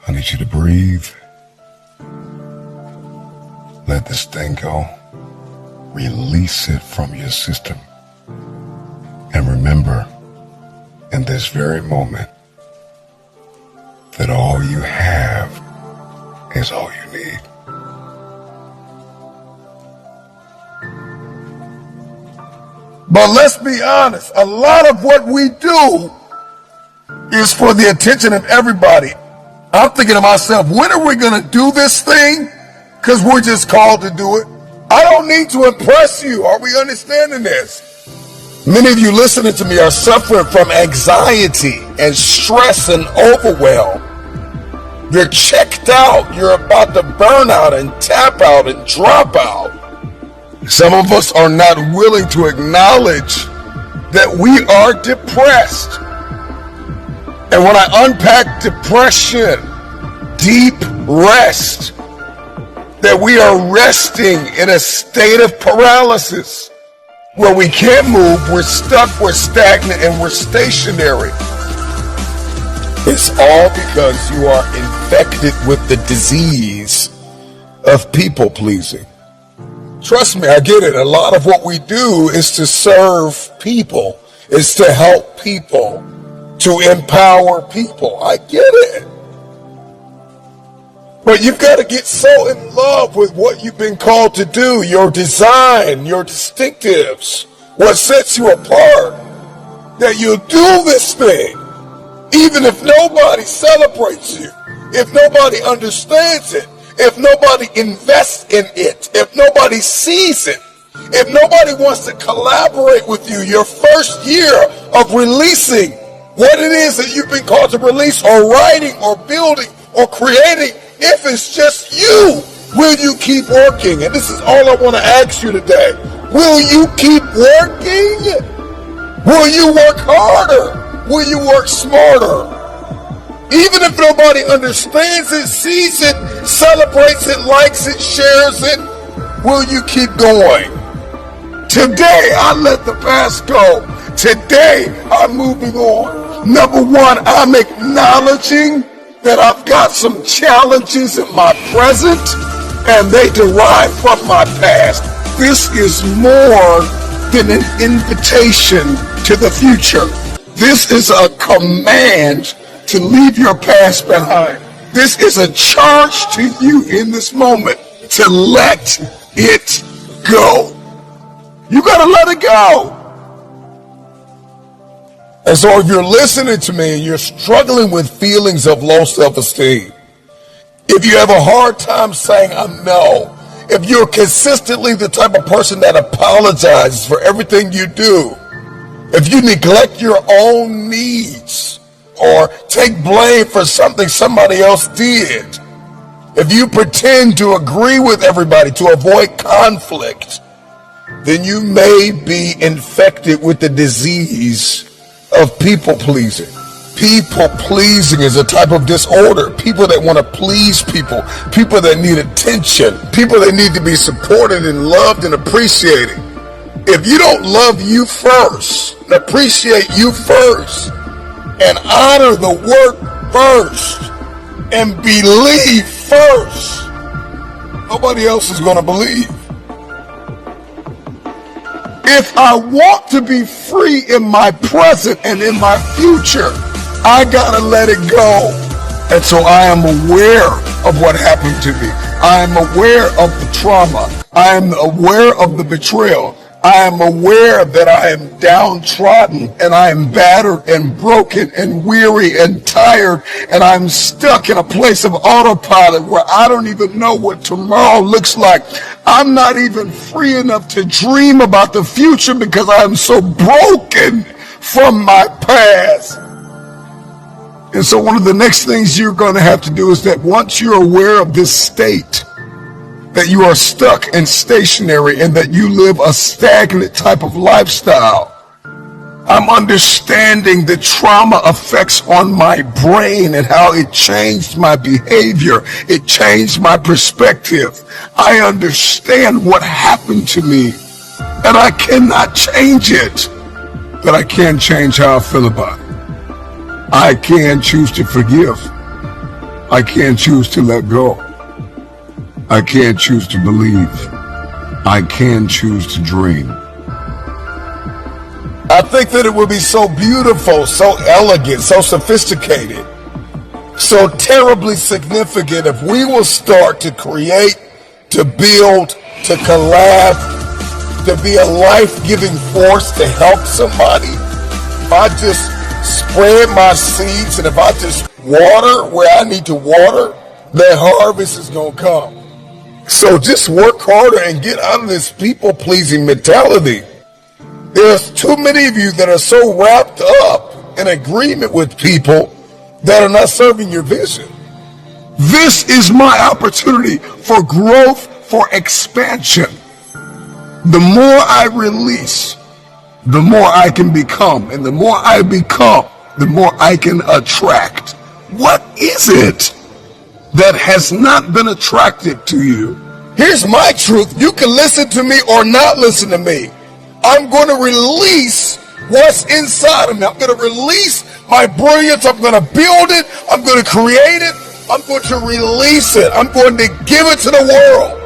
I need you to breathe. Let this thing go. Release it from your system. And remember, in this very moment, that all you have is all you need. But let's be honest, a lot of what we do is for the attention of everybody. I'm thinking to myself, when are we going to do this thing? Because we're just called to do it. I don't need to impress you. Are we understanding this? Many of you listening to me are suffering from anxiety and stress and overwhelm. You're checked out. You're about to burn out and tap out and drop out. Some of us are not willing to acknowledge that we are depressed. And when I unpack depression, deep rest, that we are resting in a state of paralysis where we can't move, we're stuck, we're stagnant, and we're stationary. It's all because you are infected with the disease of people pleasing. Trust me, I get it. A lot of what we do is to serve people, is to help people, to empower people. I get it. But you've got to get so in love with what you've been called to do, your design, your distinctives, what sets you apart, that you'll do this thing, even if nobody celebrates you, if nobody understands it, if nobody invests in it, if nobody sees it, if nobody wants to collaborate with you your first year of releasing what it is that you've been called to release, or writing, or building, or creating. If it's just you, will you keep working? And this is all I want to ask you today. Will you keep working? Will you work harder? Will you work smarter? Even if nobody understands it, sees it, celebrates it, likes it, shares it, will you keep going? Today, I let the past go. Today, I'm moving on. Number one, I'm acknowledging that I've got some challenges in my present, and they derive from my past. This is more than an invitation to the future. This is a command to leave your past behind. This is a charge to you in this moment to let it go. You gotta let it go. And so if you're listening to me and you're struggling with feelings of low self-esteem, if you have a hard time saying no, if you're consistently the type of person that apologizes for everything you do, if you neglect your own needs or take blame for something somebody else did, if you pretend to agree with everybody to avoid conflict, then you may be infected with the disease of people pleasing. People pleasing is a type of disorder. People that want to please people, people that need attention, people that need to be supported and loved and appreciated. If you don't love you first, appreciate you first, and honor the work first, and believe first, nobody else is going to believe. If I want to be free in my present and in my future, I gotta let it go. And so I am aware of what happened to me. I am aware of the trauma. I am aware of the betrayal. I am aware that I am downtrodden and I am battered and broken and weary and tired, and I'm stuck in a place of autopilot where I don't even know what tomorrow looks like. I'm not even free enough to dream about the future because I am so broken from my past. And so one of the next things you're going to have to do is that once you're aware of this state, that you are stuck and stationary and that you live a stagnant type of lifestyle, I'm understanding the trauma effects on my brain and how it changed my behavior. It changed my perspective. I understand what happened to me, and I cannot change it, but I can change how I feel about it. I can choose to forgive. I can't choose to let go. I can't choose to believe. I can choose to dream. I think that it would be so beautiful, so elegant, so sophisticated, so terribly significant if we will start to create, to build, to collab, to be a life-giving force to help somebody. If I just spread my seeds and if I just water where I need to water, that harvest is going to come. So just work harder and get out of this people-pleasing mentality. There's too many of you that are so wrapped up in agreement with people that are not serving your vision. This is my opportunity for growth, for expansion. The more I release, the more I can become. And the more I become, the more I can attract. What is it that has not been attractive to you? Here's my truth. You can listen to me or not listen to me. I'm going to release what's inside of me. I'm going to release my brilliance. I'm going to build it. I'm going to create it. I'm going to release it. I'm going to give it to the world.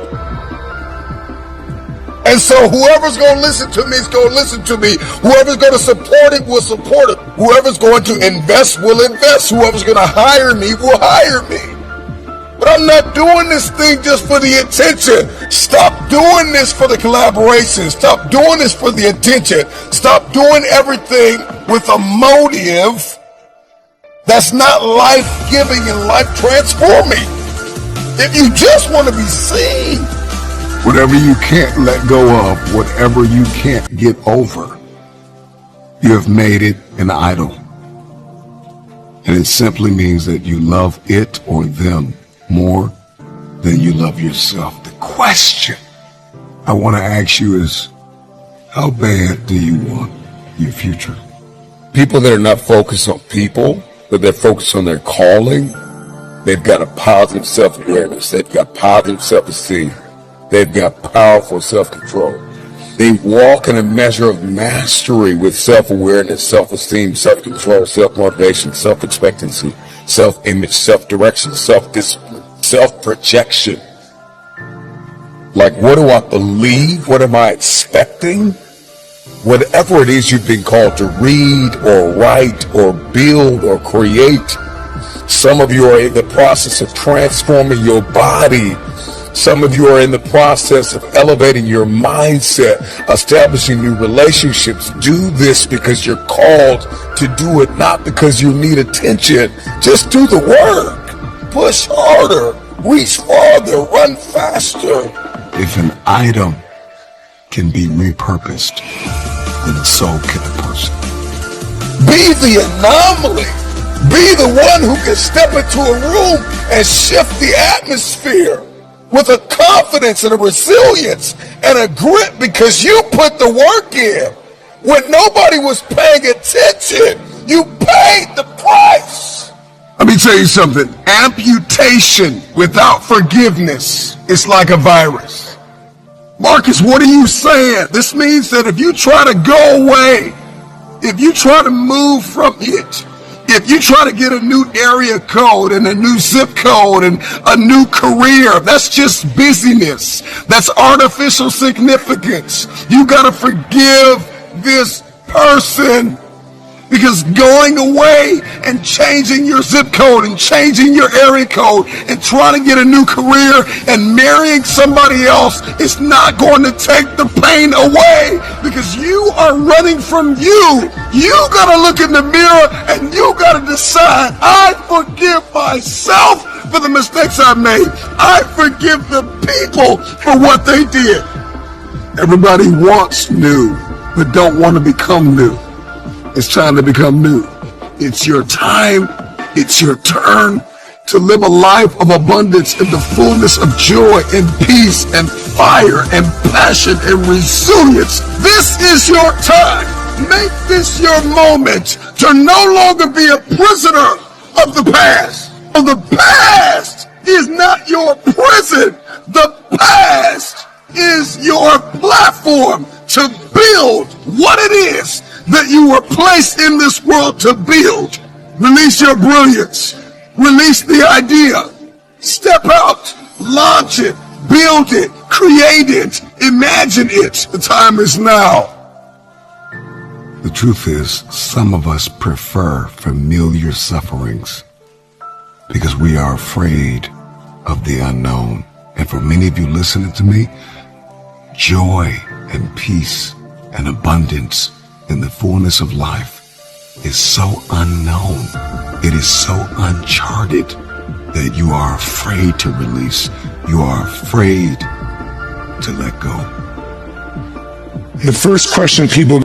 And so whoever's going to listen to me is going to listen to me. Whoever's going to support it will support it. Whoever's going to invest will invest. Whoever's going to hire me will hire me. But I'm not doing this thing just for the attention. Stop doing this for the collaboration. Stop doing this for the attention. Stop doing everything with a motive that's not life-giving and life-transforming. If you just want to be seen, whatever you can't let go of, whatever you can't get over, you have made it an idol. And it simply means that you love it or them more than you love yourself. The question I want to ask you is, how bad do you want your future? People that are not focused on people, but they're focused on their calling, they've got a positive self-awareness, they've got positive self-esteem, they've got powerful self-control. They walk in a measure of mastery with self-awareness, self-esteem, self-control, self-motivation, self-expectancy, self-image, self-direction, self-discipline, self-projection. Like, what do I believe? What am I expecting? Whatever it is you've been called to read or write or build or create, some of you are in the process of transforming your body. Some of you are in the process of elevating your mindset, establishing new relationships. Do this because you're called to do it, not because you need attention. Just do the work. Push harder, reach farther, run faster. If an item can be repurposed, then so can a person. Be the anomaly. Be the one who can step into a room and shift the atmosphere with a confidence and a resilience and a grit because you put the work in. When nobody was paying attention, you paid the price. Let me tell you something. Amputation without forgiveness is like a virus. Marcus, what are you saying? This means that if you try to go away, if you try to move from it, if you try to get a new area code and a new zip code and a new career, that's just busyness. That's artificial significance. You got to forgive this person. Because going away and changing your zip code and changing your area code and trying to get a new career and marrying somebody else is not going to take the pain away because you are running from you. You got to look in the mirror and you got to decide, I forgive myself for the mistakes I made. I forgive the people for what they did. Everybody wants new, but don't want to become new. It's time to become new. It's your time. It's your turn to live a life of abundance in the fullness of joy and peace and fire and passion and resilience. This is your time. Make this your moment to no longer be a prisoner of the past. The past is not your prison. The past is your platform to build what it is that you were placed in this world to build. Release your brilliance. Release the idea. Step out. Launch it. Build it. Create it. Imagine it. The time is now. The truth is, some of us prefer familiar sufferings because we are afraid of the unknown. And for many of you listening to me, joy and peace and abundance in the fullness of life is so unknown. It is so uncharted that you are afraid to release. You are afraid to let go. The first question people